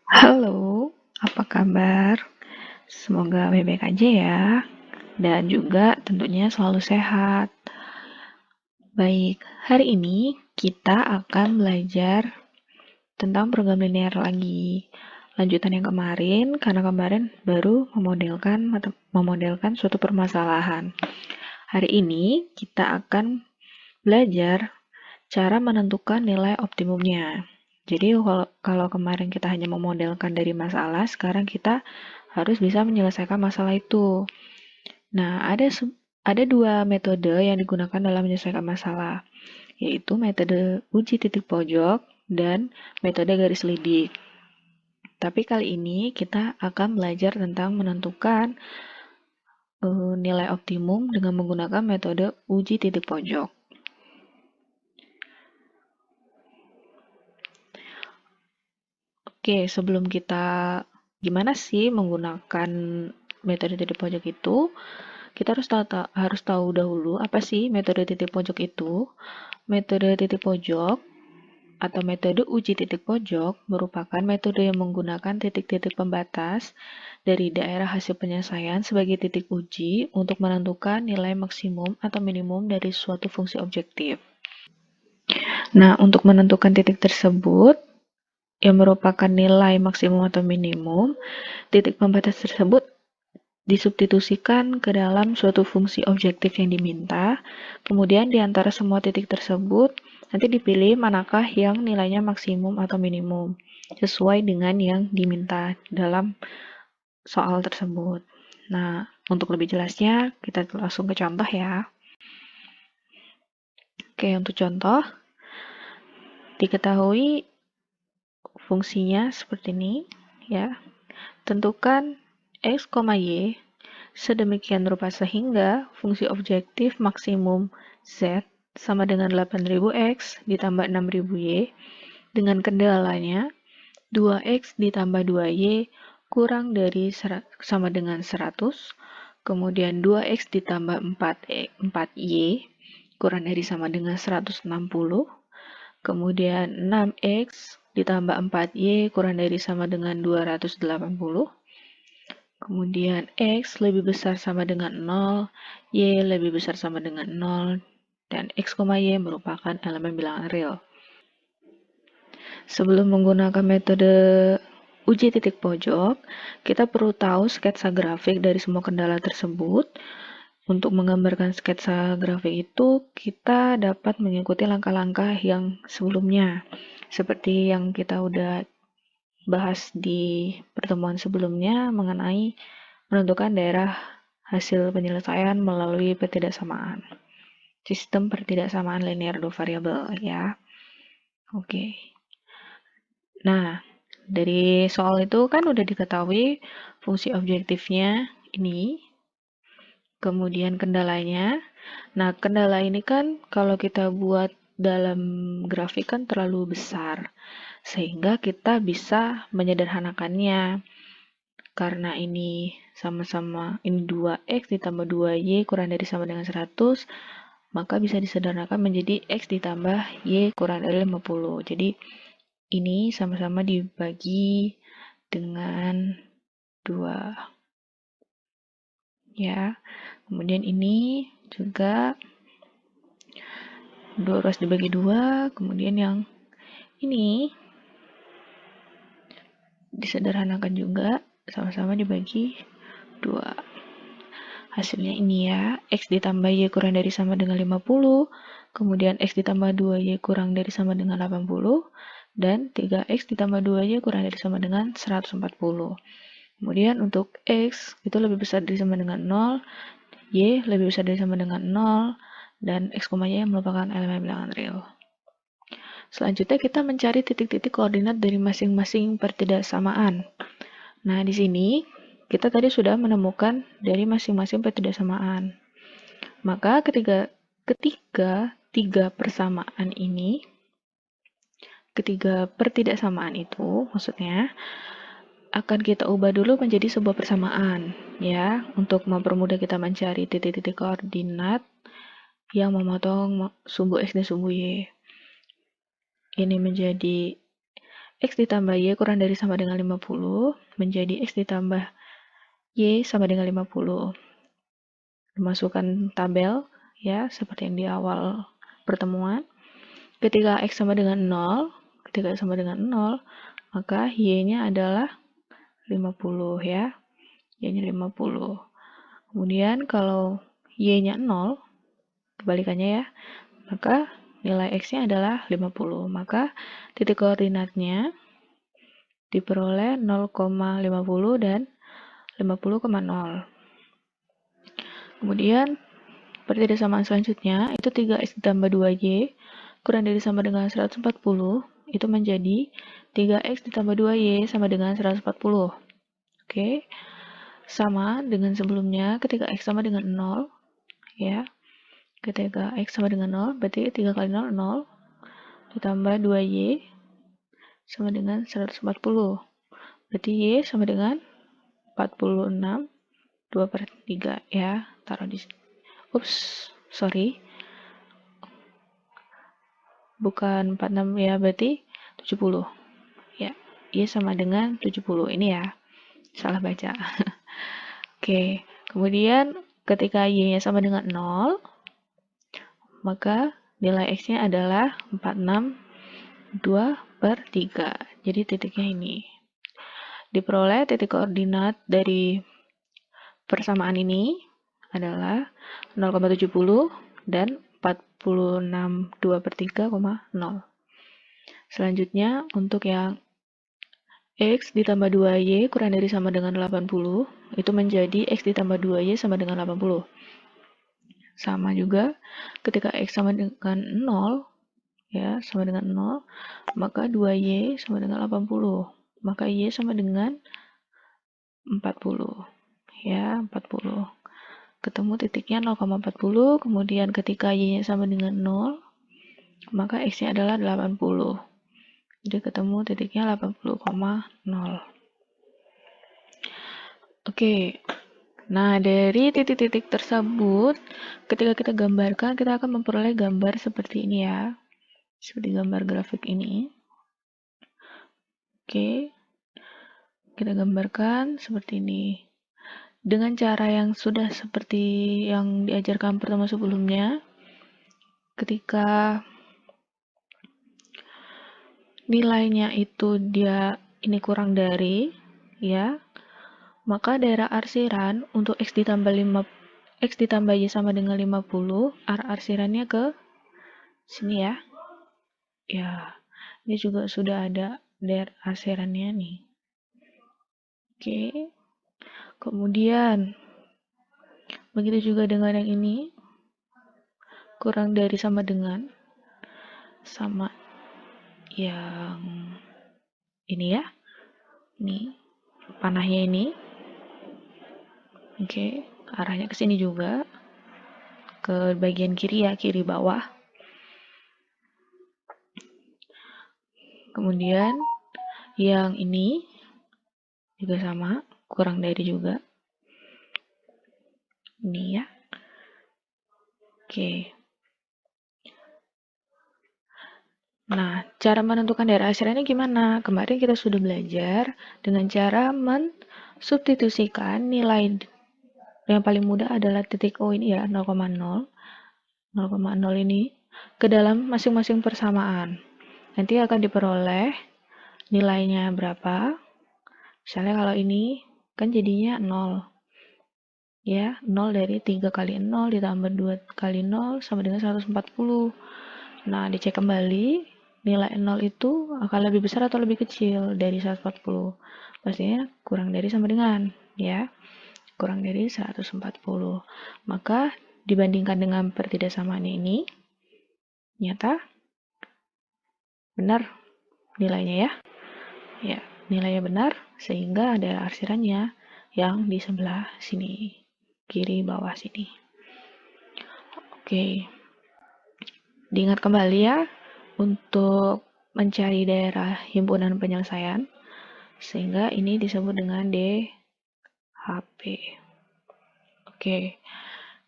Halo, apa kabar? Semoga baik-baik aja ya, dan juga tentunya selalu sehat. Baik, hari ini kita akan belajar tentang program linear lagi. Lanjutan yang kemarin, karena kemarin baru memodelkan suatu permasalahan. Hari ini kita akan belajar cara menentukan nilai optimumnya. Jadi kalau kemarin kita hanya memodelkan dari masalah, sekarang kita harus bisa menyelesaikan masalah itu. Nah, ada dua metode yang digunakan dalam menyelesaikan masalah, yaitu metode uji titik pojok dan metode garis lidik. Tapi kali ini kita akan belajar tentang menentukan nilai optimum dengan menggunakan metode uji titik pojok. Oke, sebelum kita gimana sih menggunakan metode titik pojok itu, kita harus tahu dahulu apa sih metode titik pojok itu. Metode titik pojok atau metode uji titik pojok merupakan metode yang menggunakan titik-titik pembatas dari daerah hasil penyelesaian sebagai titik uji untuk menentukan nilai maksimum atau minimum dari suatu fungsi objektif. Nah, untuk menentukan titik tersebut, yang merupakan nilai maksimum atau minimum, titik pembatas tersebut disubstitusikan ke dalam suatu fungsi objektif yang diminta, kemudian di antara semua titik tersebut, nanti dipilih manakah yang nilainya maksimum atau minimum, sesuai dengan yang diminta dalam soal tersebut. Nah, untuk lebih jelasnya, kita langsung ke contoh ya. Oke, untuk contoh, diketahui fungsinya seperti ini, ya. Tentukan x, y sedemikian rupa sehingga fungsi objektif maksimum z sama dengan 8000x ditambah 6000y dengan kendalanya 2x ditambah 2y kurang dari sama dengan 100, kemudian 2x ditambah 4y kurang dari sama dengan 160, kemudian 6x ditambah 4y kurang dari sama dengan 280, kemudian x lebih besar sama dengan 0, y lebih besar sama dengan 0, dan x, y merupakan elemen bilangan real. Sebelum menggunakan metode uji titik pojok, kita perlu tahu sketsa grafik dari semua kendala tersebut. Untuk menggambarkan sketsa grafik itu, kita dapat mengikuti langkah-langkah yang sebelumnya. Seperti yang kita udah bahas di pertemuan sebelumnya mengenai menentukan daerah hasil penyelesaian melalui pertidaksamaan. Sistem pertidaksamaan linear dua variabel ya. Oke. Nah, dari soal itu kan udah diketahui fungsi objektifnya ini, kemudian kendalanya. Nah, kendala ini kan kalau kita buat dalam grafik kan terlalu besar, sehingga kita bisa menyederhanakannya. Karena ini sama-sama ini 2x ditambah 2y kurang dari sama dengan 100, maka bisa disederhanakan menjadi x ditambah y kurang dari 50. Jadi ini sama-sama dibagi dengan 2 ya. Kemudian ini juga 12 dibagi 2, kemudian yang ini disederhanakan juga sama-sama dibagi 2. Hasilnya ini ya, x ditambah y kurang dari sama dengan 50, kemudian x ditambah 2y kurang dari sama dengan 80, dan 3x ditambah 2y kurang dari sama dengan 140. Kemudian untuk x itu lebih besar dari sama dengan 0, y lebih besar dari sama dengan 0, dan x, y merupakan elemen bilangan real. Selanjutnya kita mencari titik-titik koordinat dari masing-masing pertidaksamaan. Nah, di sini kita tadi sudah menemukan dari masing-masing pertidaksamaan. Maka ketiga pertidaksamaan itu maksudnya akan kita ubah dulu menjadi sebuah persamaan ya, untuk mempermudah kita mencari titik-titik koordinat yang memotong sumbu x dan sumbu y. Ini menjadi X ditambah Y kurang dari sama dengan 50 menjadi X ditambah Y sama dengan 50. Masukkan tabel ya seperti yang di awal pertemuan. Ketika X sama dengan 0, maka Y-nya adalah 50 ya. Y-nya 50. Kemudian kalau Y-nya 0, kebalikannya ya, maka nilai X-nya adalah 50. Maka titik koordinatnya diperoleh 0,50 dan 50,0. Kemudian pertidasamaan selanjutnya itu 3x ditambah 2y kurang dari sama dengan 140 itu menjadi 3x ditambah 2y sama dengan 140. Oke. Sama dengan sebelumnya ketika x sama dengan 0 ya. Ketika x sama dengan 0 berarti 3 kali 0 0 ditambah 2y sama dengan 140. Berarti y sama dengan 46 2/3 ya. Taruh di sini. Sorry. Bukan 46 ya, berarti 70. Ya, Y sama dengan 70. Ini ya, salah baca. Oke, kemudian ketika Y-nya sama dengan 0, maka nilai X-nya adalah 46 2/3. Jadi titiknya ini. Diperoleh titik koordinat dari persamaan ini adalah 0,70 dan 46 2/3,0. Selanjutnya untuk yang X ditambah 2Y kurang dari sama dengan 80 itu menjadi X ditambah 2Y sama dengan 80. Sama juga ketika X sama dengan 0 ya, sama dengan 0, maka 2Y sama dengan 80. Maka Y sama dengan 40. Ya, 40. Ketemu titiknya 0,40, kemudian ketika Y-nya sama dengan 0, maka X-nya adalah 80. Jadi ketemu titiknya 80,0. Oke. Nah, dari titik-titik tersebut, ketika kita gambarkan, kita akan memperoleh gambar seperti ini ya. Seperti gambar grafik ini. Oke. Kita gambarkan seperti ini. Dengan cara yang sudah seperti yang diajarkan pertemuan sebelumnya, ketika nilainya itu dia ini kurang dari, ya, maka daerah arsiran untuk X ditambah Y sama dengan 50, arah arsirannya ke sini ya. Ya, ini juga sudah ada daerah arsirannya nih. Oke. Kemudian begitu juga dengan yang ini. Kurang dari sama dengan sama yang ini ya. Ini panahnya ini. Oke, arahnya ke sini juga. Ke bagian kiri ya, kiri bawah. Kemudian yang ini juga sama, kurang dari juga. Ini ya. Oke. Nah, cara menentukan daerah arsirannya gimana? Kemarin kita sudah belajar dengan cara mensubstitusikan nilai yang paling mudah adalah titik O ini ya, 0,0. 0,0 ini ke dalam masing-masing persamaan. Nanti akan diperoleh nilainya berapa. Misalnya kalau ini kan jadinya 0. Ya, 0 dari 3 kali 0 ditambah 2 kali 0 sama dengan 140. Nah, dicek kembali nilai 0 itu akan lebih besar atau lebih kecil dari 140. Pastinya kurang dari sama dengan, ya. Kurang dari 140. Maka dibandingkan dengan pertidaksamaan ini, nyata benar nilainya ya. Ya, nilainya benar sehingga ada arsirannya yang di sebelah sini, kiri bawah sini. Oke. Diingat kembali ya untuk mencari daerah himpunan penyelesaian sehingga ini disebut dengan DHP. Oke.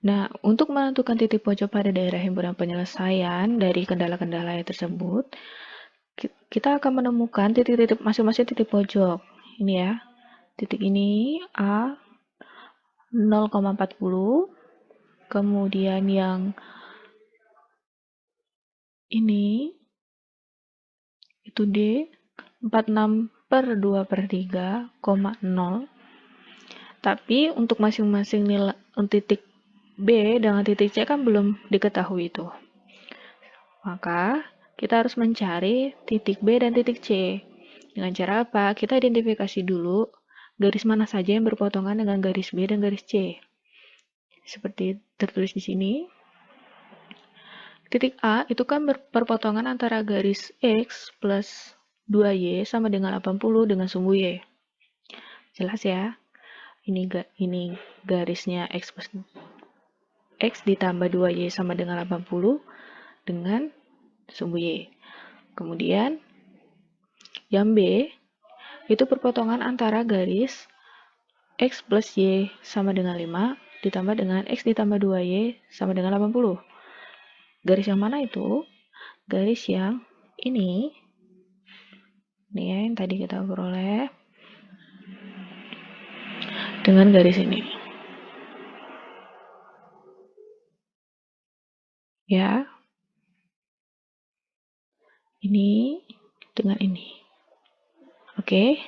Nah, untuk menentukan titik pojok pada daerah himpunan penyelesaian dari kendala-kendala tersebut, kita akan menemukan titik-titik masing-masing titik pojok. Ini ya, titik ini A 0,40, kemudian yang ini itu D 46/2/3,0. Tapi untuk masing-masing nilai titik B dengan titik C kan belum diketahui itu. Maka kita harus mencari titik B dan titik C. Dengan cara apa? Kita identifikasi dulu garis mana saja yang berpotongan dengan garis B dan garis C. Seperti tertulis di sini. Titik A itu kan berpotongan antara garis X plus 2Y sama dengan 80 dengan sumbu Y. Jelas ya? Ini garisnya X plus X ditambah 2Y sama dengan 80 dengan sumbu Y. Kemudian yang B itu perpotongan antara garis X plus Y sama dengan 5 ditambah dengan X ditambah 2Y sama dengan 80. Garis yang mana itu? Garis yang ini ya, yang tadi kita peroleh dengan garis ini. Ya. Ini dengan ini. Oke.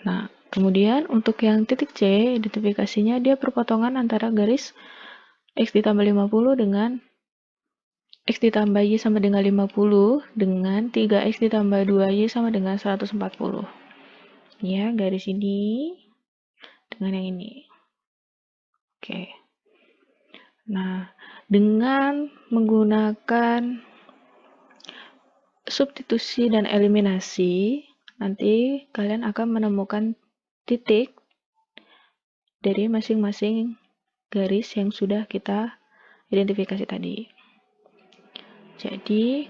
Nah, kemudian untuk yang titik C, identifikasinya dia perpotongan antara garis X ditambah 50 dengan X ditambah Y sama dengan 50 dengan 3X ditambah 2Y sama dengan 140. Ya, garis ini dengan yang ini. Oke. Nah, dengan menggunakan substitusi dan eliminasi, nanti kalian akan menemukan titik dari masing-masing garis yang sudah kita identifikasi tadi. Jadi,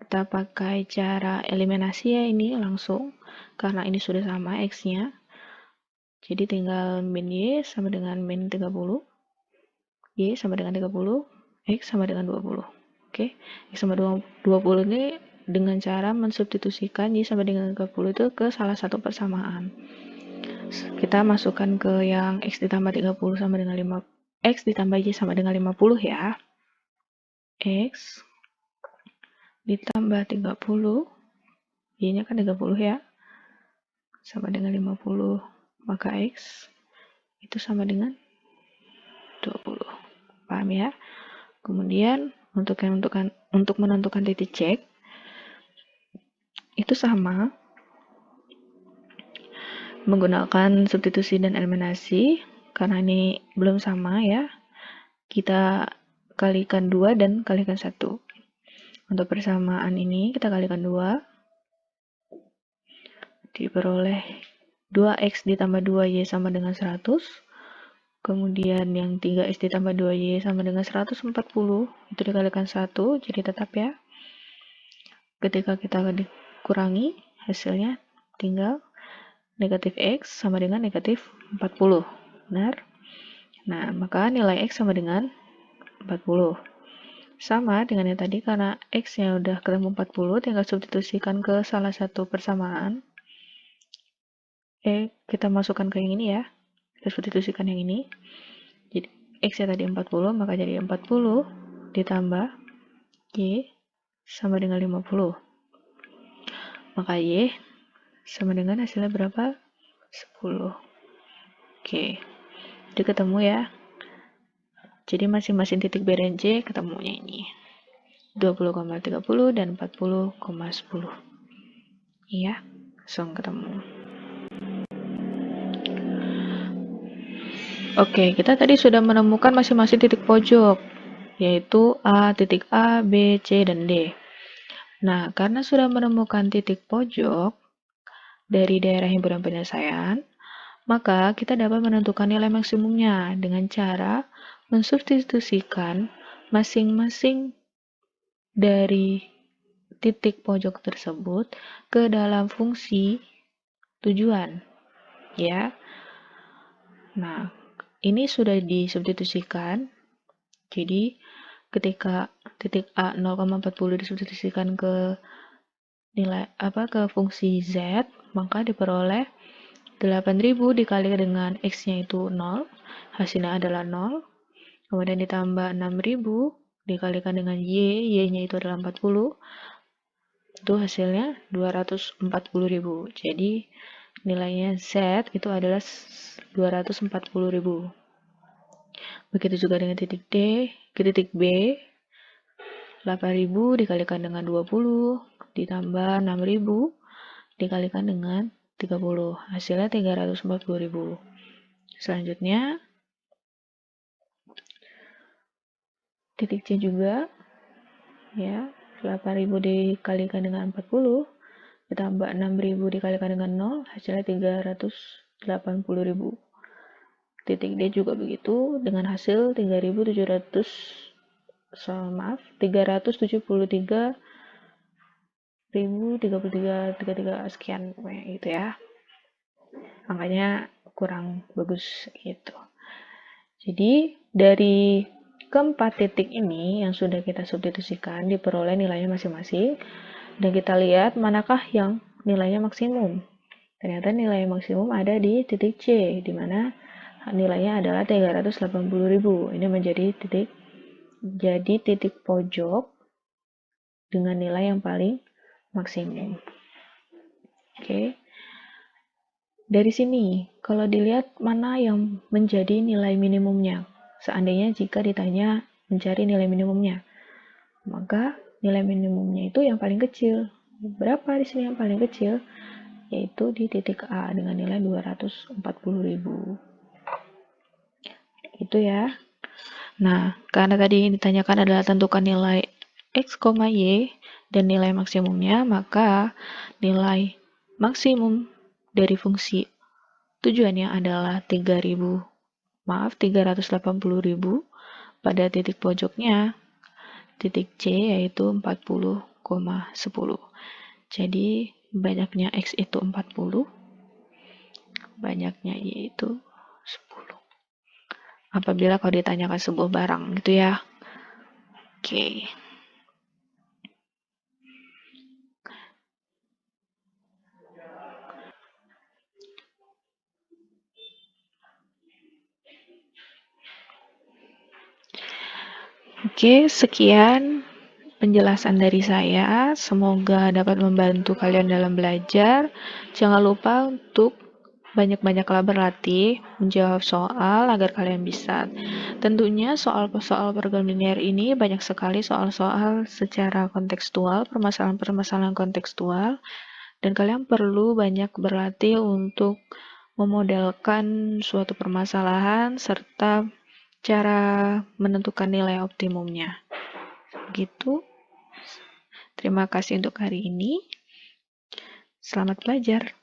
kita pakai cara eliminasi ya ini langsung, karena ini sudah sama X-nya. Jadi tinggal min Y sama dengan min 30, Y sama dengan 30, X sama dengan 20. Oke, X sama 20 ini dengan cara mensubstitusikan Y sama dengan 30 itu ke salah satu persamaan. Kita masukkan ke yang X ditambah 30 sama dengan 5, X ditambah Y sama dengan 50 ya. X ditambah 30, Y-nya kan 30 ya, sama dengan 50, maka X itu sama dengan 20. Paham ya? Kemudian untuk menentukan titik C itu sama menggunakan substitusi dan eliminasi. Karena ini belum sama ya, kita kalikan 2 dan kalikan 1. Untuk persamaan ini kita kalikan 2, diperoleh 2X ditambah 2Y sama dengan 100. Kemudian yang 3X ditambah 2Y sama dengan 140, itu dikalikan 1, jadi tetap ya. Ketika kita dikurangi, hasilnya tinggal negatif X sama dengan negatif 40. Benar? Nah, maka nilai X sama dengan 40. Sama dengan yang tadi, karena X-nya udah ketemu 40, tinggal substitusikan ke salah satu persamaan. Kita masukkan ke yang ini ya. Kita substitusikan yang ini. Jadi, X-nya tadi 40, maka jadi 40 ditambah Y sama dengan 50. Maka Y sama dengan hasilnya berapa? 10. Oke. Jadi ketemu ya. Jadi masing-masing titik B dan C ketemunya ini. 20,30 dan 40,10. Iya, langsung ketemu. Oke, kita tadi sudah menemukan masing-masing titik pojok, yaitu titik A, B, C, dan D. Nah, karena sudah menemukan titik pojok dari daerah himpunan penyelesaian, maka kita dapat menentukan nilai maksimumnya dengan cara mensubstitusikan masing-masing dari titik pojok tersebut ke dalam fungsi tujuan, ya. Nah, ini sudah disubstitusikan. Jadi, ketika titik A 0,40 disubstitusikan ke ke fungsi Z, maka diperoleh 8.000 dikali dengan X-nya itu 0, hasilnya adalah 0. Kemudian ditambah 6.000 dikalikan dengan Y-nya itu adalah 40, itu hasilnya 240.000. Jadi nilainya Z itu adalah 240.000. Begitu juga dengan titik D, titik B, 8.000 dikalikan dengan 20, ditambah 6.000 dikalikan dengan 30, hasilnya 340.000. Selanjutnya, titik C juga, ya, 8.000 dikalikan dengan 40, ditambah 6.000 dikalikan dengan 0, hasilnya 380.000. Titik D juga begitu, dengan hasil 373.33 sekian, gitu ya. Angkanya kurang bagus gitu. Jadi dari keempat titik ini yang sudah kita substitusikan diperoleh nilainya masing-masing, dan kita lihat manakah yang nilainya maksimum. Ternyata nilai maksimum ada di titik C, di mana nilainya adalah 380.000. Ini menjadi titik pojok dengan nilai yang paling maksimum. Oke. Dari sini, kalau dilihat mana yang menjadi nilai minimumnya. Seandainya jika ditanya mencari nilai minimumnya, maka nilai minimumnya itu yang paling kecil. Berapa di sini yang paling kecil? Yaitu di titik A dengan nilai 240.000. Itu ya. Nah, karena tadi yang ditanyakan adalah tentukan nilai X, Y dan nilai maksimumnya, maka nilai maksimum dari fungsi tujuannya adalah 380.000 pada titik pojoknya, titik C, yaitu 40,10. Jadi banyaknya X itu 40, banyaknya Y itu 10. Apabila kau ditanyakan sebuah barang gitu ya. Oke. Oke, sekian penjelasan dari saya. Semoga dapat membantu kalian dalam belajar. Jangan lupa untuk banyak-banyaklah berlatih menjawab soal agar kalian bisa. Tentunya soal-soal program linear ini banyak sekali soal-soal secara kontekstual, permasalahan-permasalahan kontekstual, dan kalian perlu banyak berlatih untuk memodelkan suatu permasalahan serta cara menentukan nilai optimumnya. Begitu. Terima kasih untuk hari ini. Selamat belajar.